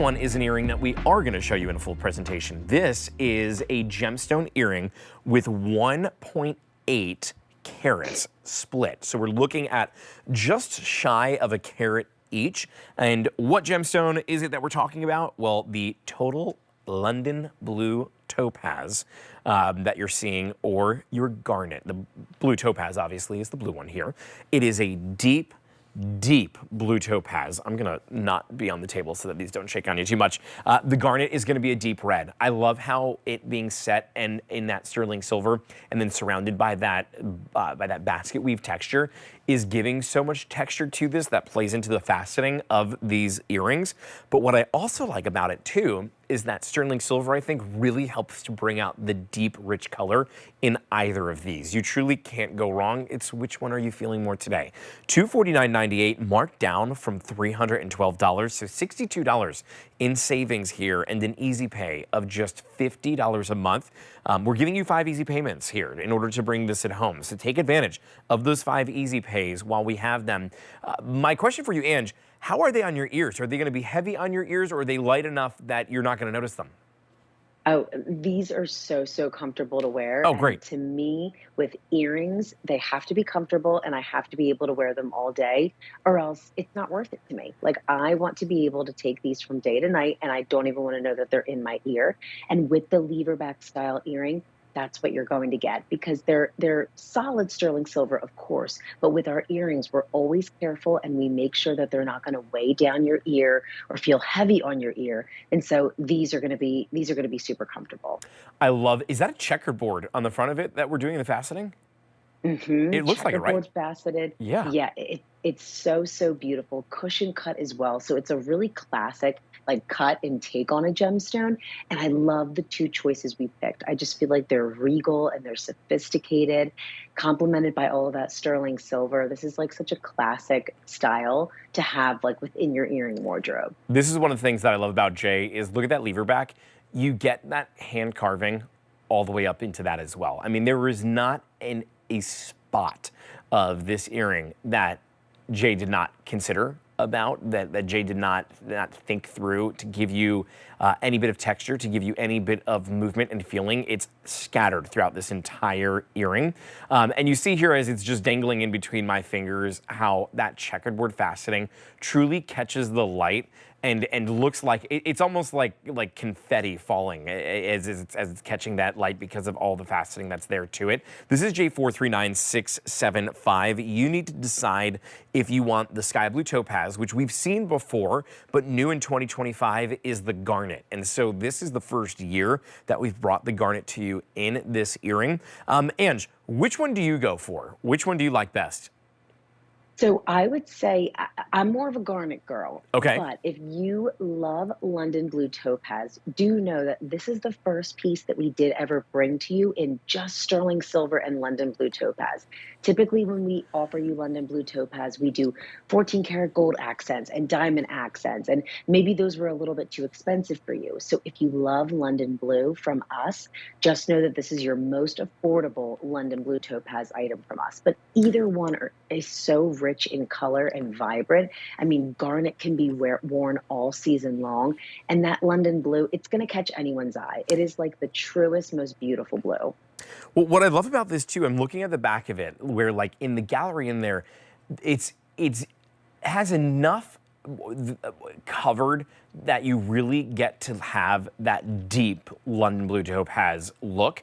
One is an earring that we are going to show you in a full presentation. This is a gemstone earring with 1.8 carats split. So we're looking at just shy of a carat each. And what gemstone is it that we're talking about? Well, the total London blue topaz that you're seeing, or your garnet. The blue topaz obviously is the blue one here. It is a deep blue topaz. I'm gonna not be on the table so that these don't shake on you too much. The garnet is gonna be a deep red. I love how it being set and in that sterling silver and then surrounded by that basket weave texture is giving so much texture to this that plays into the faceting of these earrings. But what I also like about it too is that sterling silver, I think, really helps to bring out the deep, rich color in either of these. You truly can't go wrong. It's which one are you feeling more today? $249.98 marked down from $312, so $62 in savings here and an easy pay of just $50 a month. We're giving you 5 easy payments here in order to bring this at home. So take advantage of those 5 easy pays while we have them. My question for you, Ange, how are they on your ears? Are they going to be heavy on your ears, or are they light enough that you're not going to notice them? Oh, these are so comfortable to wear. Oh, And great. to me, with earrings, they have to be comfortable and I have to be able to wear them all day, or else it's not worth it to me. Like, I want to be able to take these from day to night and I don't even want to know that they're in my ear. And with the leverback style earring, that's what you're going to get because they're solid sterling silver, of course, but with our earrings, we're always careful and we make sure that they're not going to weigh down your ear or feel heavy on your ear. And so these are going to be super comfortable. I love, is that a checkerboard on the front of it that we're doing in the faceting? It looks like it, right? Checkerboard faceted. Yeah. Yeah, it's so beautiful. Cushion cut as well. So it's a really classic like cut and take on a gemstone. And I love the two choices we picked. I just feel like they're regal and they're sophisticated, complemented by all of that sterling silver. This is like such a classic style to have like within your earring wardrobe. This is one of the things that I love about Jay is look at that lever back. You get that hand carving all the way up into that as well. I mean, there is not a spot of this earring that Jay did not consider about, that Jay did not think through to give you any bit of texture, to give you any bit of movement and feeling. It's scattered throughout this entire earring. And you see here as it's just dangling in between my fingers how that checkerboard faceting truly catches the light and looks like it's almost like confetti falling as it's catching that light because of all the faceting that's there to it. This is J439675. You need to decide if you want the sky blue topaz, which we've seen before, but new in 2025 is the garnet. And so this is the first year that we've brought the garnet to you in this earring. Ange, which one do you go for? Which one do you like best? So I would say I'm more of a garnet girl, Okay. but if you love London Blue Topaz, do know that this is the first piece that we did ever bring to you in just sterling silver and London Blue Topaz. Typically, when we offer you London Blue Topaz, we do 14 karat gold accents and diamond accents, and maybe those were a little bit too expensive for you. So if you love London Blue from us, just know that this is your most affordable London Blue Topaz item from us. But either one is so rich in color and vibrant. I mean, garnet can be worn all season long. And that London Blue, it's going to catch anyone's eye. It is like the truest, most beautiful blue. Well, what I love about this too, I'm looking at the back of it where like in the gallery in there, it's has enough covered that you really get to have that deep London blue topaz look.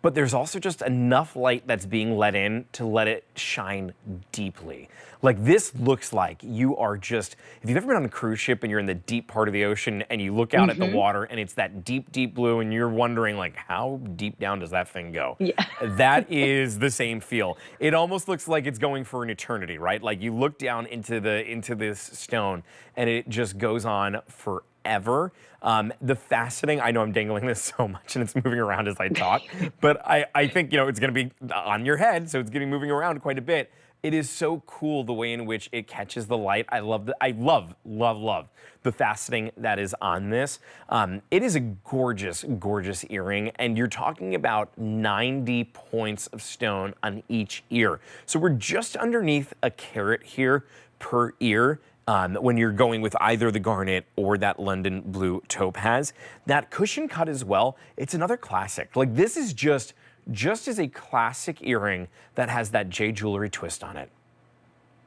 But there's also just enough light that's being let in to let it shine deeply. Like this looks like you are just, if you've ever been on a cruise ship and you're in the deep part of the ocean and you look out at the water and it's that deep blue and you're wondering like, how deep down does that thing go? Yeah. That is the same feel. It almost looks like it's going for an eternity, right? Like you look down into this stone and it just goes on forever. The faceting, I know I'm dangling this so much and it's moving around as I talk, but I think, you know, it's gonna be on your head, so it's gonna be moving around quite a bit. It is so cool the way in which it catches the light. I love the faceting that is on this. It is a gorgeous earring, and you're talking about 90 points of stone on each ear. So we're just underneath a carat here per ear. when you're going with either the garnet or that London blue topaz. That cushion cut as well, it's another classic. Like, this is just as a classic earring that has that jade jewelry twist on it.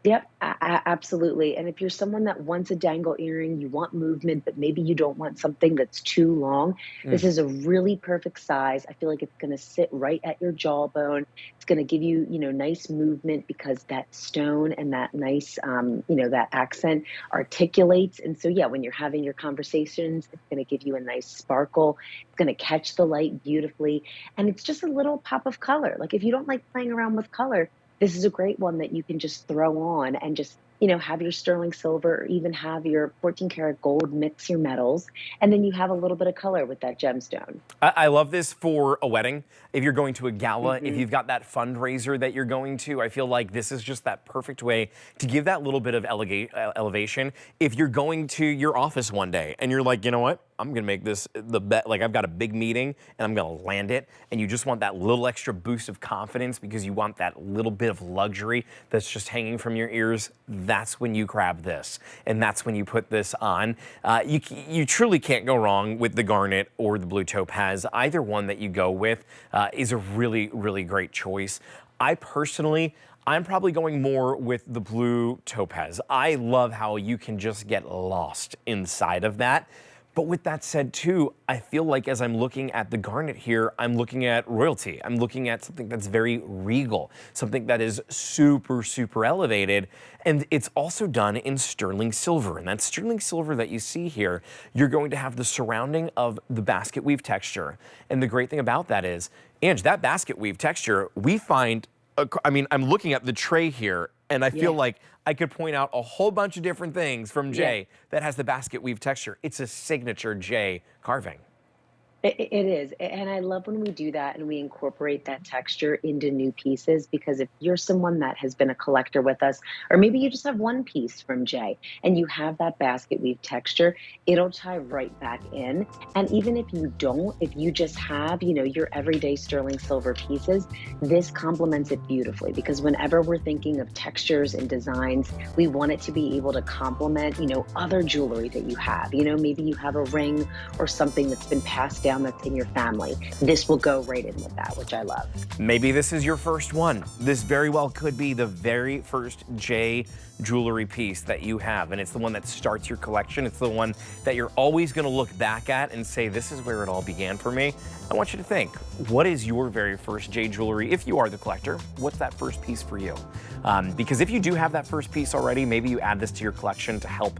Yep, absolutely. And if you're someone that wants a dangle earring, you want movement, but maybe you don't want something that's too long, this is a really perfect size. I feel like it's going to sit right at your jawbone. It's going to give you, nice movement because that stone and that nice, that accent articulates. And so, yeah, when you're having your conversations, it's going to give you a nice sparkle. It's going to catch the light beautifully. And it's just a little pop of color. Like, if you don't like playing around with color, this is a great one that you can just throw on and just, have your sterling silver or even have your 14 karat gold mix your metals. And then you have a little bit of color with that gemstone. I love this for a wedding. If you're going to a gala, if you've got that fundraiser that you're going to, I feel like this is just that perfect way to give that little bit of elevation. If you're going to your office one day and you're like, you know what? I'm gonna make this the bet. Like, I've got a big meeting and I'm gonna land it, and you just want that little extra boost of confidence because you want that little bit of luxury that's just hanging from your ears. That's when you grab this, and that's when you put this on. You truly can't go wrong with the garnet or the blue topaz. Either one that you go with is a really, really great choice. I'm probably going more with the blue topaz. I love how you can just get lost inside of that. But with that said too, I feel like as I'm looking at the garnet here, I'm looking at royalty. I'm looking at something that's very regal, something that is super, super elevated. And it's also done in sterling silver. And that sterling silver that you see here, you're going to have the surrounding of the basket weave texture. And the great thing about that is, Ange, that basket weave texture, we find, I'm looking at the tray here, and I feel like I could point out a whole bunch of different things from Jay that has the basket weave texture. It's a signature Jay carving. It is. And I love when we do that and we incorporate that texture into new pieces, because if you're someone that has been a collector with us, or maybe you just have one piece from Jay and you have that basket weave texture, it'll tie right back in. And even if you don't, if you just have, your everyday sterling silver pieces, this complements it beautifully, because whenever we're thinking of textures and designs, we want it to be able to complement, other jewelry that you have. Maybe you have a ring or something that's been passed down that's in your family. This will go right in with that, which I love. Maybe this is your first one. This very well could be the very first Jay jewelry piece that you have, and it's the one that starts your collection. It's the one that you're always going to look back at and say, this is where it all began for me. I want you to think, what is your very first Jay jewelry? If you are the collector, what's that first piece for you? Because if you do have that first piece already, maybe you add this to your collection to help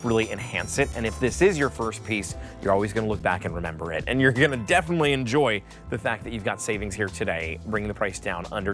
really enhance it. And if this is your first piece, you're always going to look back and remember it. And you're going to definitely enjoy the fact that you've got savings here today, bringing the price down under